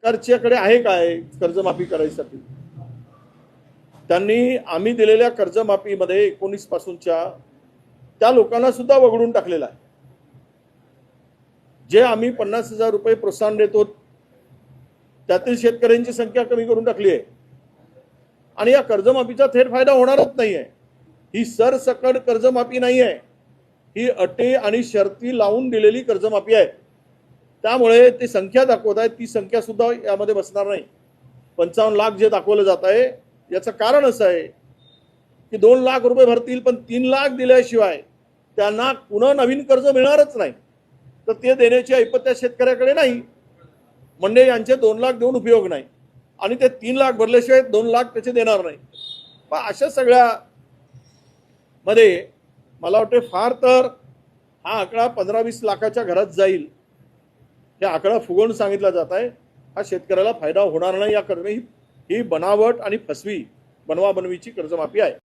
सरकारच्याकडे आहे काय कर्जमाफी करायसाठी? त्यांनी आम्ही दिलेल्या कर्जमाफीमध्ये 19 पासूनच्या त्या लोकांना सुद्धा वगळून टाकलेला आहे. जे आम्ही 50,000 रुपये प्रोत्साहन देतो त्यातील शेतकऱ्यांची संख्या कमी करून टाकली आहे आणि या कर्जमाफीचा थेट फायदा होणारच नाही आहे. ही सरसकट कर्जमाफी नाही आहे, ही अटी आणि शर्ती लावून दिलेली कर्जमाफी आहे. त्यामुळे ती संख्या दाखवत आहेत, ती संख्या सुद्धा यामध्ये बसणार नाही. 55 लाख जे दाखवलं जात आहे याचं कारण असं आहे की 2 लाख रुपये भरतील पण 3 लाख दिल्याशिवाय त्यांना पुन्हा नवीन कर्ज मिळणारच नाही. तर ते देण्याची ऐपत त्या शेतकऱ्याकडे नाही, म्हणजे यांचे 2 लाख देऊन उपयोग नाही आणि ते 3 लाख भरल्याशिवाय 2 लाख त्याचे देणार नाही. पण अशा सगळ्या मध्ये मला वाटते फार तर हा आकडा 15-20 लाखाच्या घरात जाईल, हे आकडा फुगवून सांगितला जात आहे. हा शेतकऱ्याला फायदा होणार नाही. या कर्ज ही बनावट आणि फसवी बनवाबनवीची कर्जमाफी आहे.